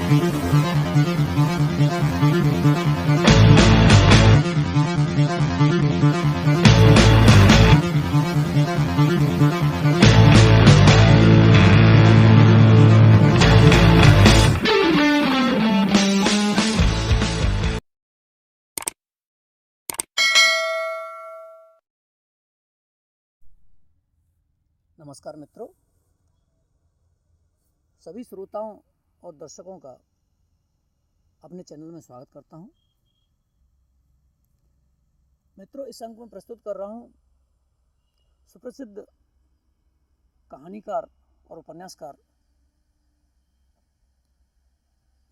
नमस्कार मित्रों, सभी श्रोताओं और दर्शकों का अपने चैनल में स्वागत करता हूं। मित्रों, इस अंक में प्रस्तुत कर रहा हूं सुप्रसिद्ध कहानीकार और उपन्यासकार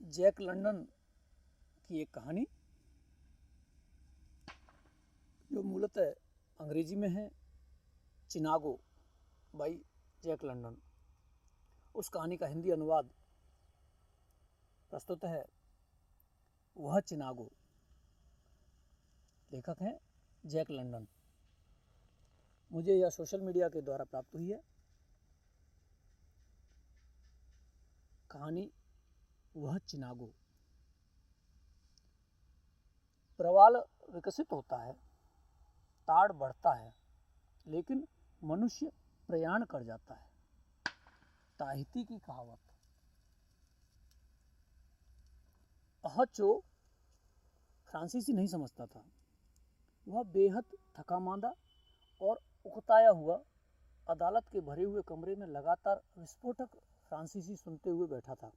जैक लंडन की एक कहानी, जो मूलतः अंग्रेजी में है, चिनागो बाई जैक लंडन। उस कहानी का हिंदी अनुवाद प्रस्तुत है वह चिनागो। लेखक हैं जैक लंडन। मुझे यह सोशल मीडिया के द्वारा प्राप्त हुई है। कहानी वह चिनागो। प्रवाल विकसित होता है, ताड़ बढ़ता है, लेकिन मनुष्य प्रयाण कर जाता है। ताहिती की कहावत। अहचो फ्रांसीसी नहीं समझता था। वह बेहद थका मांदा और उकताया हुआ अदालत के भरे हुए कमरे में लगातार विस्फोटक फ्रांसीसी सुनते हुए बैठा था,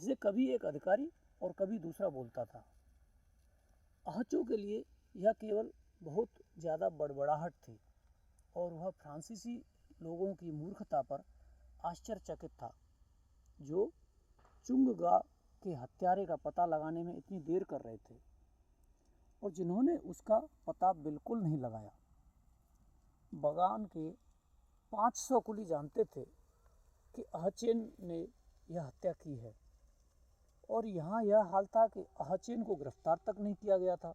जिसे कभी एक अधिकारी और कभी दूसरा बोलता था। अहचो के लिए यह केवल बहुत ज़्यादा बड़बड़ाहट थी और वह फ्रांसीसी लोगों की मूर्खता पर आश्चर्यचकित था, जो चुंगगा के हत्यारे का पता लगाने में इतनी देर कर रहे थे और जिन्होंने उसका पता बिल्कुल नहीं लगाया। बगान के 500 कुली जानते थे कि अहचेन ने यह हत्या की है, और यहाँ यह हाल था कि अहचेन को गिरफ्तार तक नहीं किया गया था।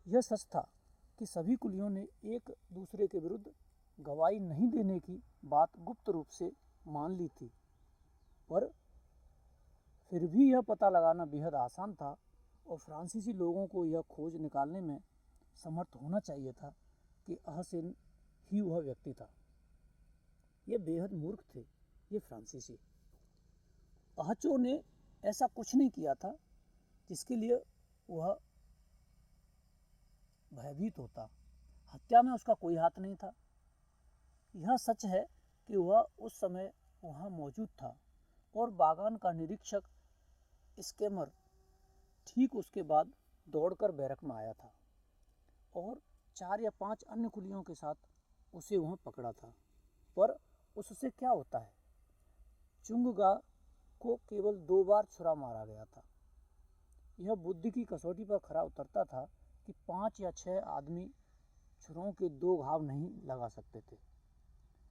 यह सच था कि सभी कुलियों ने एक दूसरे के विरुद्ध गवाही नहीं देने की बात गुप्त रूप से मान ली थी, पर फिर भी यह पता लगाना बेहद आसान था और फ्रांसीसी लोगों को यह खोज निकालने में समर्थ होना चाहिए था कि अहसेन ही वह व्यक्ति था। ये बेहद मूर्ख थे, ये फ्रांसीसी। अहचो ने ऐसा कुछ नहीं किया था जिसके लिए वह भयभीत होता। हत्या में उसका कोई हाथ नहीं था। यह सच है कि वह उस समय वहाँ मौजूद था और बागान का निरीक्षक स्केमर ठीक उसके बाद दौड़कर बैरक में आया था और 4 या 5 अन्य कुलियों के साथ उसे वहाँ पकड़ा था। पर उससे क्या होता है? चुंगगा को केवल 2 बार छुरा मारा गया था। यह बुद्धि की कसौटी पर खरा उतरता था कि 5 या 6 आदमी छुरों के 2 घाव नहीं लगा सकते थे।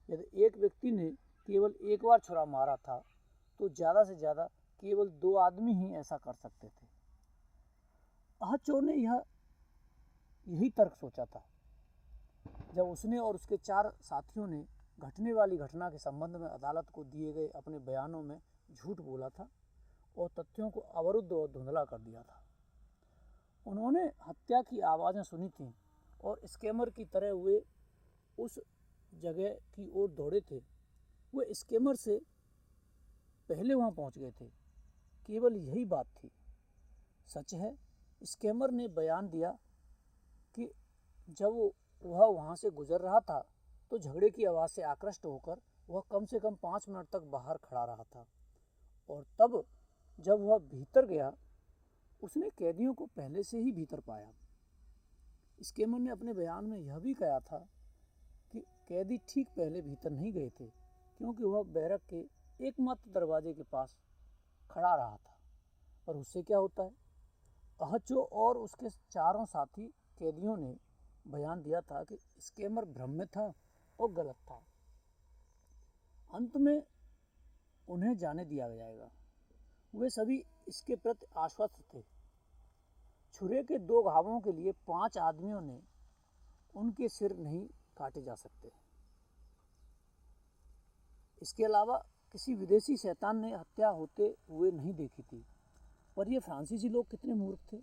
यदि एक व्यक्ति ने केवल 1 बार छुरा मारा था तो ज़्यादा से ज़्यादा केवल 2 आदमी ही ऐसा कर सकते थे। अहचो ने यही तर्क सोचा था जब उसने और उसके 4 साथियों ने घटने वाली घटना के संबंध में अदालत को दिए गए अपने बयानों में झूठ बोला था और तथ्यों को अवरुद्ध और धुंधला कर दिया था। उन्होंने हत्या की आवाज़ें सुनी थीं और स्कैमर की तरह वे उस जगह की ओर दौड़े थे। वे स्कैमर से पहले वहां पहुंच गए थे। केवल यही बात थी। सच है, स्कैमर ने बयान दिया कि जब वह वहां से गुजर रहा था तो झगड़े की आवाज़ से आकृष्ट होकर वह कम से कम 5 मिनट तक बाहर खड़ा रहा था, और तब जब वह भीतर गया उसने कैदियों को पहले से ही भीतर पाया। स्कैमर ने अपने बयान में यह भी कहा था कि कैदी ठीक पहले भीतर नहीं गए थे, क्योंकि वह बैरक के एकमात्र दरवाजे के पास खड़ा रहा था। पर उससे क्या होता है? अहचो और उसके 4 साथी कैदियों ने बयान दिया था कि स्कैमर भ्रम में था और गलत था। अंत में उन्हें जाने दिया जाएगा। वे सभी इसके प्रति आश्वस्त थे। छुरे के 2 घावों के लिए 5 आदमियों ने उनके सिर नहीं काटे जा सकते। इसके अलावा किसी विदेशी शैतान ने हत्या होते हुए नहीं देखी थी। पर ये फ्रांसीसी लोग कितने मूर्ख थे।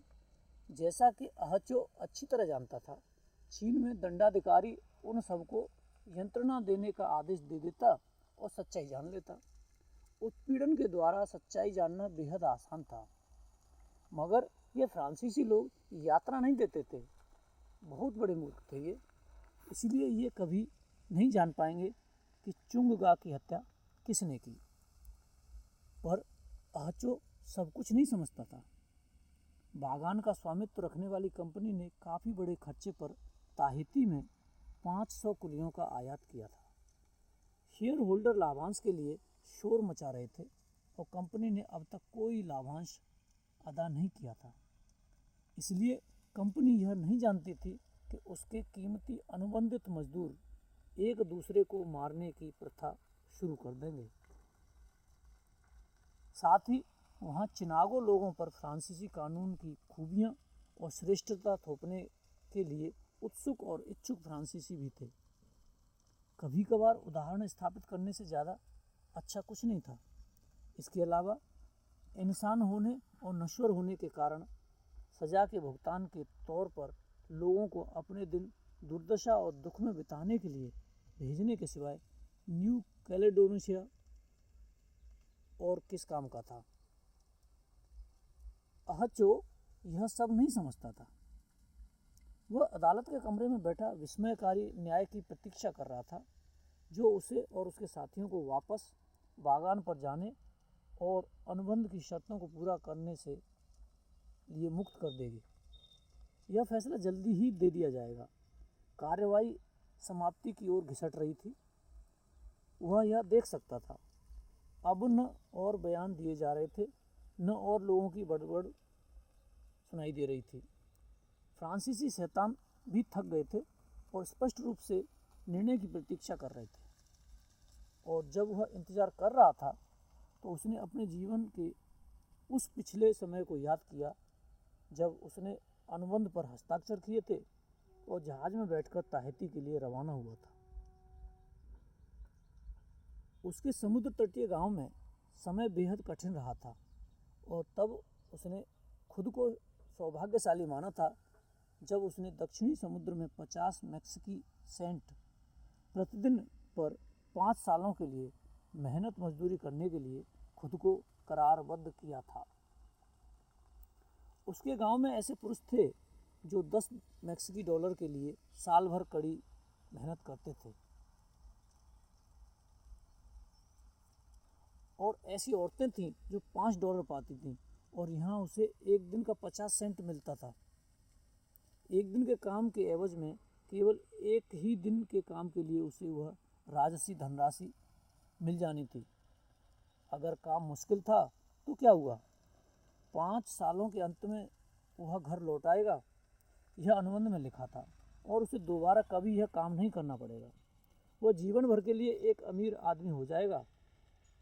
जैसा कि अहचो अच्छी तरह जानता था, चीन में दंडाधिकारी उन सबको यंत्रणा देने का आदेश दे देता और सच्चाई जान लेता। उत्पीड़न के द्वारा सच्चाई जानना बेहद आसान था, मगर ये फ्रांसीसी लोग यात्रा नहीं देते थे। बहुत बड़े मूर्ख थे ये। इसलिए ये कभी नहीं जान पाएंगे कि चुंगगा की हत्या किसने की। पर अहचो सब कुछ नहीं समझता था। बागान का स्वामित्व रखने वाली कंपनी ने काफ़ी बड़े खर्चे पर ताहिती में 500 कुलियों का आयात किया था। शेयर होल्डर लाभांश के लिए शोर मचा रहे थे और कंपनी ने अब तक कोई लाभांश अदा नहीं किया था। इसलिए कंपनी यह नहीं जानती थी कि उसके कीमती अनुबंधित मजदूर एक दूसरे को मारने की प्रथा शुरू कर देंगे। साथ ही वहाँ चिनागो लोगों पर फ्रांसीसी कानून की खूबियाँ और श्रेष्ठता थोपने के लिए उत्सुक और इच्छुक फ्रांसीसी भी थे। कभी कभार उदाहरण स्थापित करने से ज़्यादा अच्छा कुछ नहीं था। इसके अलावा इंसान होने और नश्वर होने के कारण सजा के भुगतान के तौर पर लोगों को अपने दिन दुर्दशा और दुख में बिताने के लिए भेजने के सिवाय न्यू कैलेडोनिया और किस काम का था। अहचो यह सब नहीं समझता था। वह अदालत के कमरे में बैठा विस्मयकारी न्याय की प्रतीक्षा कर रहा था, जो उसे और उसके साथियों को वापस बागान पर जाने और अनुबंध की शर्तों को पूरा करने से लिए मुक्त कर देगी। यह फैसला जल्दी ही दे दिया जाएगा। कार्यवाही समाप्ति की ओर घिसट रही थी। वह यह देख सकता था। अब न और बयान दिए जा रहे थे, न और लोगों की बड़बड़ सुनाई दे रही थी। फ्रांसीसी शैतान भी थक गए थे और स्पष्ट रूप से निर्णय की प्रतीक्षा कर रहे थे। और जब वह इंतजार कर रहा था तो उसने अपने जीवन के उस पिछले समय को याद किया जब उसने अनुबंध पर हस्ताक्षर किए थे और जहाज में बैठकर ताहिती के लिए रवाना हुआ था। उसके समुद्र तटीय गांव में समय बेहद कठिन रहा था और तब उसने खुद को सौभाग्यशाली माना था जब उसने दक्षिणी समुद्र में 50 मैक्सिकी सेंट प्रतिदिन पर 5 सालों के लिए मेहनत मजदूरी करने के लिए खुद को करारबद्ध किया था। उसके गांव में ऐसे पुरुष थे जो 10 मैक्सिकी डॉलर के लिए साल भर कड़ी मेहनत करते थे और ऐसी औरतें थीं जो 5 डॉलर पाती थीं और यहाँ उसे एक दिन का 50 सेंट मिलता था। एक दिन के काम के एवज में केवल एक ही दिन के काम के लिए उसे वह राजसी धनराशि मिल जानी थी। अगर काम मुश्किल था तो क्या हुआ, 5 सालों के अंत में वह घर लौट आएगा। यह अनुबंध में लिखा था और उसे दोबारा कभी यह काम नहीं करना पड़ेगा। वह जीवन भर के लिए एक अमीर आदमी हो जाएगा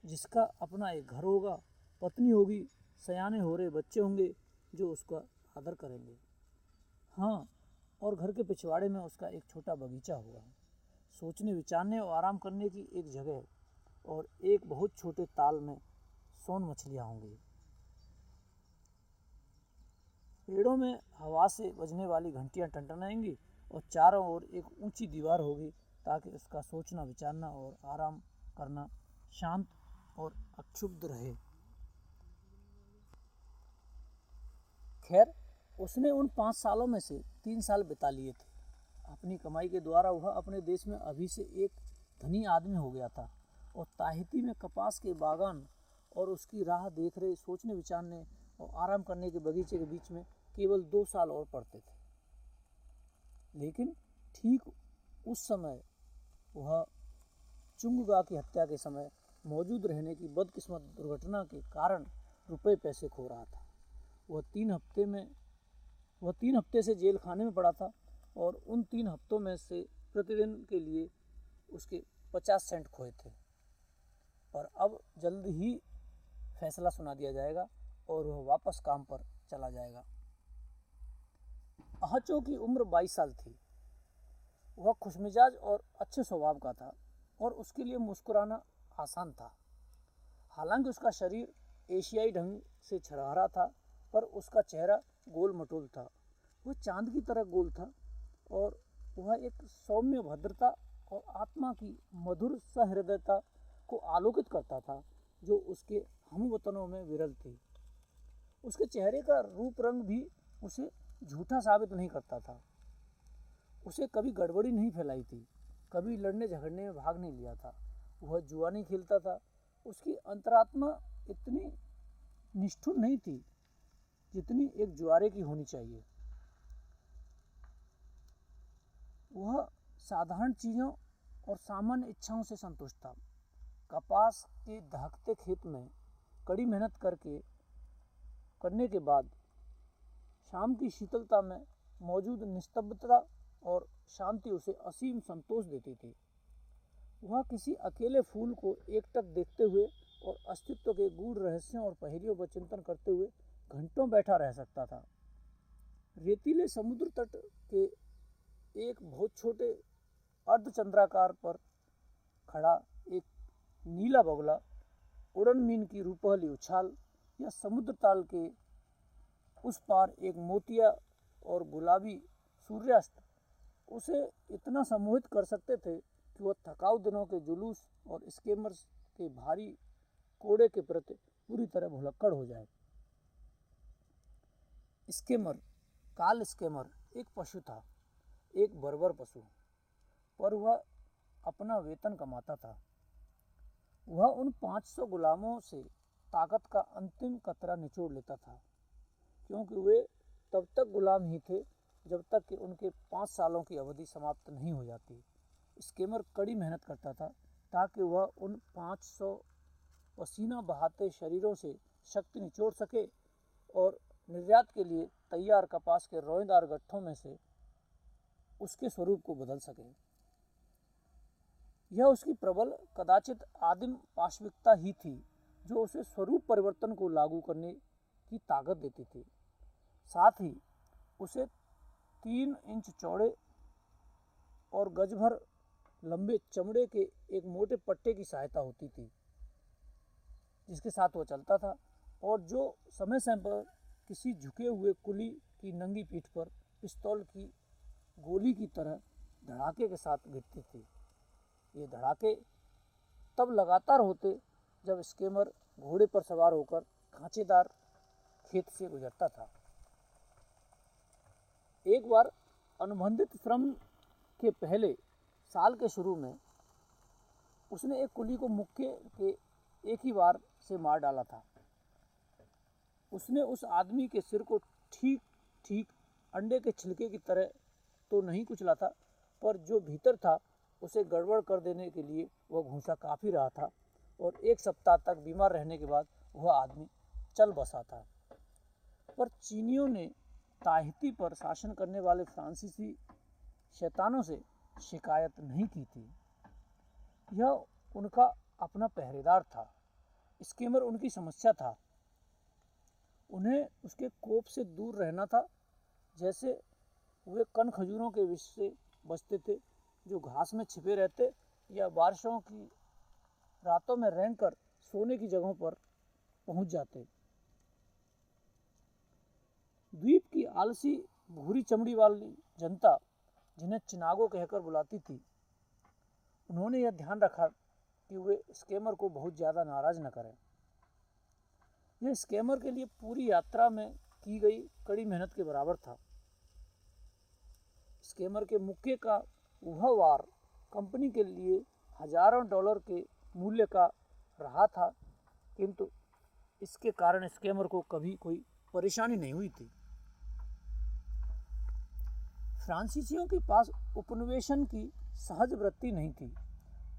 जिसका अपना एक घर होगा, पत्नी होगी, सयाने हो रहे बच्चे होंगे जो उसका आदर करेंगे। हाँ, और घर के पिछवाड़े में उसका एक छोटा बगीचा होगा, सोचने विचारने और आराम करने की एक जगह और एक बहुत छोटे ताल में सोन मछलियाँ होंगी। पेड़ों में हवा से बजने वाली घंटियाँ टनटनाएंगी और चारों ओर एक ऊंची दीवार होगी ताकि उसका सोचना विचारना और आराम करना शांत और अक्षुब्ध रहे। खैर, उसने उन 5 सालों में से 3 साल बिता लिए थे। अपनी कमाई के द्वारा वह अपने देश में अभी से एक धनी आदमी हो गया था और ताहिती में कपास के बागान और उसकी राह देख रहे सोचने विचारने और आराम करने के बगीचे के बीच में केवल 2 साल और पड़ते थे। लेकिन ठीक उस समय वह चुंगगा की हत्या के समय मौजूद रहने की बदकिस्मत दुर्घटना के कारण रुपए पैसे खो रहा था। वह 3 हफ्ते से जेल खाने में पड़ा था और उन 3 हफ्तों में से प्रतिदिन के लिए उसके 50 सेंट खोए थे। और अब जल्द ही फैसला सुना दिया जाएगा और वह वापस काम पर चला जाएगा। अहचो की उम्र 22 साल थी। वह खुशमिजाज और अच्छे स्वभाव का था और उसके लिए मुस्कुराना आसान था। हालांकि उसका शरीर एशियाई ढंग से छरहरा था, पर उसका चेहरा गोल मटोल था। वह चांद की तरह गोल था और वह एक सौम्य भद्रता और आत्मा की मधुर सहृदयता को आलोकित करता था, जो उसके हमवतनों में विरल थी। उसके चेहरे का रूप रंग भी उसे झूठा साबित नहीं करता था। उसे कभी गड़बड़ी नहीं फैलाई थी, कभी लड़ने झगड़ने में भाग नहीं लिया था। वह जुआ नहीं खेलता था। उसकी अंतरात्मा इतनी निष्ठुर नहीं थी जितनी एक जुआरे की होनी चाहिए। वह साधारण चीज़ों और सामान्य इच्छाओं से संतुष्ट था। कपास के दहकते खेत में कड़ी मेहनत करने के बाद शाम की शीतलता में मौजूद निस्तब्धता और शांति उसे असीम संतोष देती थी। वह किसी अकेले फूल को एकटक देखते हुए और अस्तित्व के गूढ़ रहस्यों और पहेलियों पर चिंतन करते हुए घंटों बैठा रह सकता था। रेतीले समुद्र तट के एक बहुत छोटे अर्धचंद्राकार पर खड़ा एक नीला बगुला, उड़न मीन की रूपहली उछाल, या समुद्र ताल के उस पार एक मोतिया और गुलाबी सूर्यास्त उसे इतना सम्मोहित कर सकते थे कि वह थकाऊ दिनों के जुलूस और स्केमर्स के भारी कोड़े के प्रति पूरी तरह भुलक्कड़ हो जाए। स्केमर, काल स्केमर एक पशु था, एक बर्बर पशु, पर वह अपना वेतन कमाता था। वह उन 500 गुलामों से ताकत का अंतिम कतरा निचोड़ लेता था, क्योंकि वे तब तक गुलाम ही थे जब तक कि उनके 5 सालों की अवधि समाप्त नहीं हो जाती। स्केमर कड़ी मेहनत करता था ताकि वह उन 500 पसीना बहाते शरीरों से शक्ति निचोड़ सके और निर्यात के लिए तैयार कपास के रोएदार गट्ठों में से उसके स्वरूप को बदल सके। यह उसकी प्रबल, कदाचित आदिम पाशविकता ही थी जो उसे स्वरूप परिवर्तन को लागू करने की ताकत देती थी। साथ ही उसे 3 इंच चौड़े और गज भर लंबे चमड़े के एक मोटे पट्टे की सहायता होती थी, जिसके साथ वह चलता था और जो समय समय पर किसी झुके हुए कुली की नंगी पीठ पर पिस्तौल की गोली की तरह धड़ाके के साथ गिरती थी। ये धड़ाके तब लगातार होते जब स्केमर घोड़े पर सवार होकर खांचेदार खेत से गुजरता था। एक बार अनुबंधित श्रम के पहले साल के शुरू में उसने एक कुली को मुक्के के एक ही वार से मार डाला था। उसने उस आदमी के सिर को ठीक ठीक अंडे के छिलके की तरह तो नहीं कुचला था, पर जो भीतर था उसे गड़बड़ कर देने के लिए वह घूंसा काफ़ी रहा था और 1 सप्ताह तक बीमार रहने के बाद वह आदमी चल बसा था। पर चीनियों ने ताहिती पर शासन करने वाले फ्रांसीसी शैतानों से शिकायत नहीं की थी। यह उनका अपना पहरेदार था। स्केमर उनकी समस्या था। उन्हें उसके कोप से दूर रहना था, जैसे वे कन खजूरों के विष से बचते थे जो घास में छिपे रहते या बारिशों की रातों में रेंगकर सोने की जगहों पर पहुंच जाते। द्वीप की आलसी भूरी चमड़ी वाली जनता, जिन्हें चिनागो कहकर बुलाती थी, उन्होंने यह ध्यान रखा कि वे स्केमर को बहुत ज़्यादा नाराज न करें। यह स्केमर के लिए पूरी यात्रा में की गई कड़ी मेहनत के बराबर था। स्केमर के मुक्के का वह वार कंपनी के लिए हजारों डॉलर के मूल्य का रहा था, किंतु इसके कारण स्केमर को कभी कोई परेशानी नहीं हुई थी। फ्रांसीसियों के पास उपनिवेशन की सहज वृत्ति नहीं थी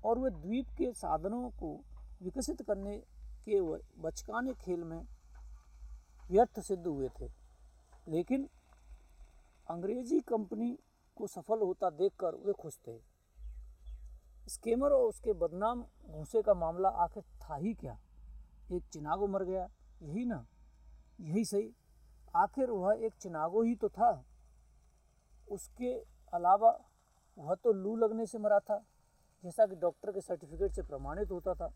और वे द्वीप के साधनों को विकसित करने के बचकाने खेल में व्यर्थ सिद्ध हुए थे। लेकिन अंग्रेजी कंपनी को सफल होता देखकर वे खुश थे। स्केमर और उसके बदनाम घूंसे का मामला आखिर था ही क्या? एक चिनागो मर गया, यही ना? यही सही, आखिर वह एक चिनागो ही तो था। उसके अलावा वह तो लू लगने से मरा था, जैसा कि डॉक्टर के सर्टिफिकेट से प्रमाणित होता था।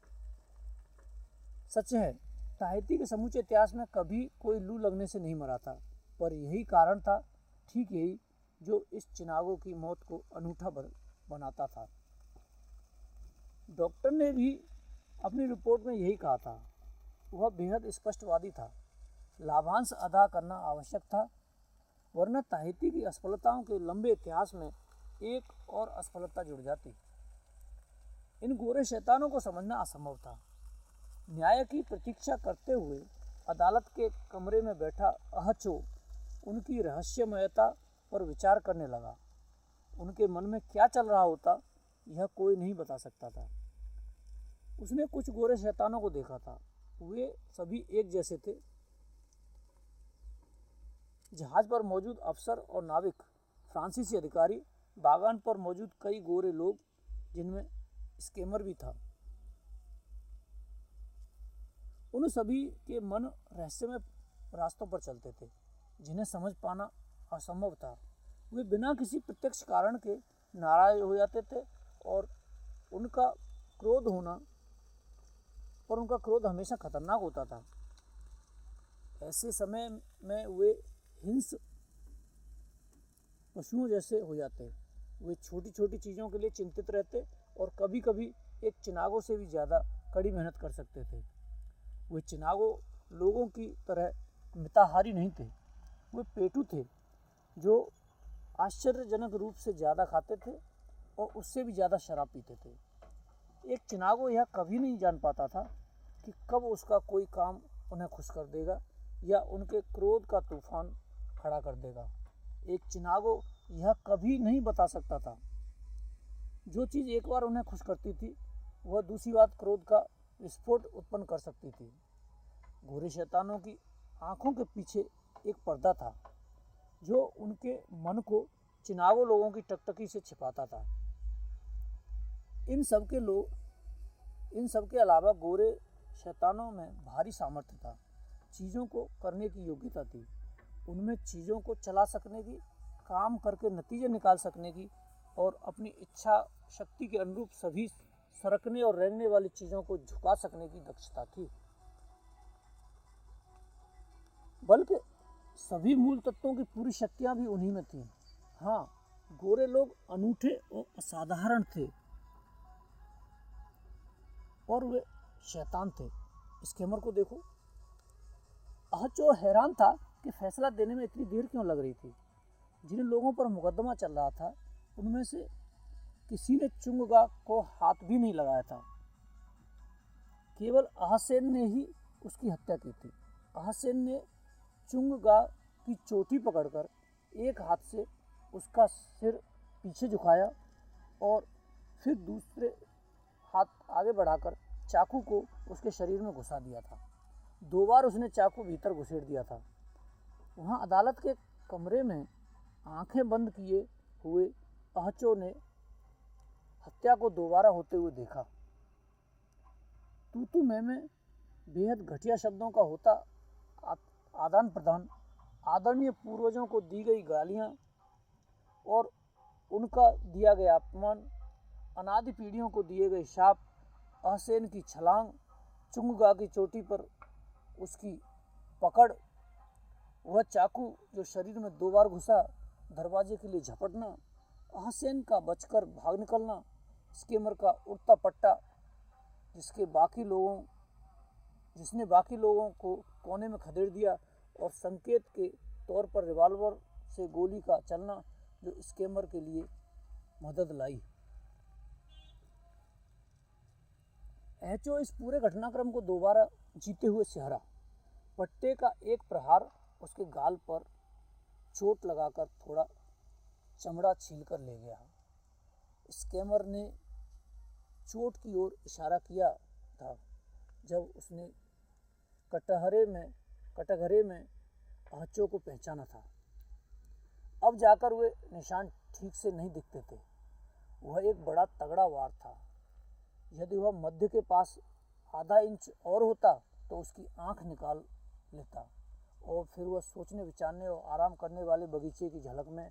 सच है, ताहिती के समूचे इतिहास में कभी कोई लू लगने से नहीं मरा था, पर यही कारण था, ठीक यही, जो इस चिनागो की मौत को अनूठा बनाता था। डॉक्टर ने भी अपनी रिपोर्ट में यही कहा था। वह बेहद स्पष्टवादी था। लाभांश अदा करना आवश्यक था, वरना ताहिती की असफलताओं के लंबे इतिहास में एक और असफलता जुड़ जाती। इन गोरे शैतानों को समझना असंभव था। न्याय की प्रतीक्षा करते हुए अदालत के कमरे में बैठा अहचो उनकी रहस्यमयता पर विचार करने लगा। उनके मन में क्या चल रहा होता, यह कोई नहीं बता सकता था। उसने कुछ गोरे शैतानों को देखा था। वे सभी एक जैसे थे। जहाज पर मौजूद अफसर और नाविक, फ्रांसीसी अधिकारी, बागान पर मौजूद कई गोरे लोग, जिनमें स्केमर भी था, उन सभी के मन रहस्यमय रास्तों पर चलते थे, जिन्हें समझ पाना असंभव था। वे बिना किसी प्रत्यक्ष कारण के नाराज हो जाते थे और उनका क्रोध हमेशा खतरनाक होता था। ऐसे समय में वे हिंस पशुओं जैसे हो जाते। वे छोटी छोटी चीज़ों के लिए चिंतित रहते और कभी कभी एक चिनागो से भी ज़्यादा कड़ी मेहनत कर सकते थे। वे चिनागो लोगों की तरह मिताहारी नहीं थे। वे पेटू थे, जो आश्चर्यजनक रूप से ज़्यादा खाते थे और उससे भी ज़्यादा शराब पीते थे। एक चिनागो यह कभी नहीं जान पाता था कि कब उसका कोई काम उन्हें खुश कर देगा या उनके क्रोध का तूफान खड़ा कर देगा। एक चिनागो यह कभी नहीं बता सकता था। जो चीज़ एक बार उन्हें खुश करती थी, वह दूसरी बार क्रोध का विस्फोट उत्पन्न कर सकती थी। गोरे शैतानों की आंखों के पीछे एक पर्दा था, जो उनके मन को चिनागो लोगों की टकटकी से छिपाता था। इन सब के अलावा गोरे शैतानों में भारी सामर्थ्य था। चीज़ों को करने की योग्यता थी। उनमें चीज़ों को चला सकने की, काम करके नतीजे निकाल सकने की और अपनी इच्छा शक्ति के अनुरूप सभी सरकने और रेंगने वाली चीज़ों को झुका सकने की दक्षता थी। बल्कि सभी मूल तत्वों की पूरी शक्तियाँ भी उन्हीं में थीं। हाँ, गोरे लोग अनूठे और असाधारण थे और वे शैतान थे। स्केमर को देखो। अहचो हैरान था कि फैसला देने में इतनी देर क्यों लग रही थी। जिन लोगों पर मुकदमा चल रहा था, उनमें से किसी ने चुंगगा को हाथ भी नहीं लगाया था। केवल अहसेन ने ही उसकी हत्या की थी। अहसेन ने चुंगगा की चोटी पकड़कर एक हाथ से उसका सिर पीछे झुकाया और फिर दूसरे हाथ आगे बढ़ाकर चाकू को उसके शरीर में घुसा दिया था। 2 बार उसने चाकू भीतर घुसेड़ दिया था। वहाँ अदालत के कमरे में आंखें बंद किए हुए अहचो ने हत्या को दोबारा होते हुए देखा। तू मैं बेहद घटिया शब्दों का होता आदान प्रदान, आदरणीय पूर्वजों को दी गई गालियाँ और उनका दिया गया अपमान, अनादि पीढ़ियों को दिए गए शाप, अहसेन की छलांग, चुंगगा की चोटी पर उसकी पकड़, वह चाकू जो शरीर में 2 बार घुसा, दरवाजे के लिए झपटना, अहसेन का बचकर भाग निकलना, स्केमर का उड़ता पट्टा जिसने बाकी लोगों को कोने में खदेड़ दिया और संकेत के तौर पर रिवॉल्वर से गोली का चलना जो स्केमर के लिए मदद लाई। एचओ इस पूरे घटनाक्रम को दोबारा जीते हुए सिहरा। पट्टे का एक प्रहार उसके गाल पर चोट लगाकर थोड़ा चमड़ा छीलकर ले गया। स्केमर ने चोट की ओर इशारा किया था जब उसने कटघरे में अहचो को पहचाना था। अब जाकर वे निशान ठीक से नहीं दिखते थे। वह एक बड़ा तगड़ा वार था। यदि वह मध्य के पास आधा इंच और होता तो उसकी आंख निकाल लेता और फिर वह सोचने विचारने और आराम करने वाले बगीचे की झलक में,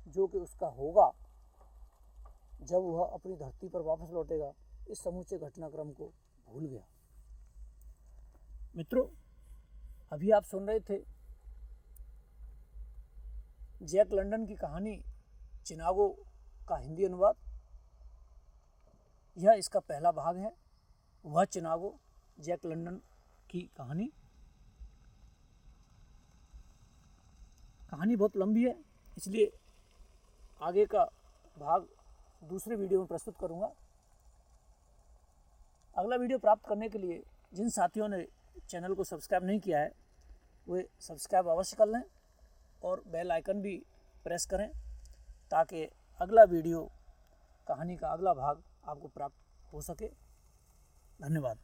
जो कि उसका होगा जब वह अपनी धरती पर वापस लौटेगा, इस समूचे घटनाक्रम को भूल गया। मित्रों, अभी आप सुन रहे थे जैक लंडन की कहानी चिनागो का हिंदी अनुवाद। यह इसका पहला भाग है, वह चिनागो, जैक लंडन की कहानी। कहानी बहुत लंबी है, इसलिए आगे का भाग दूसरे वीडियो में प्रस्तुत करूंगा। अगला वीडियो प्राप्त करने के लिए जिन साथियों ने चैनल को सब्सक्राइब नहीं किया है वे सब्सक्राइब अवश्य कर लें और बेल आइकन भी प्रेस करें ताकि अगला वीडियो, कहानी का अगला भाग आपको प्राप्त हो सके। धन्यवाद।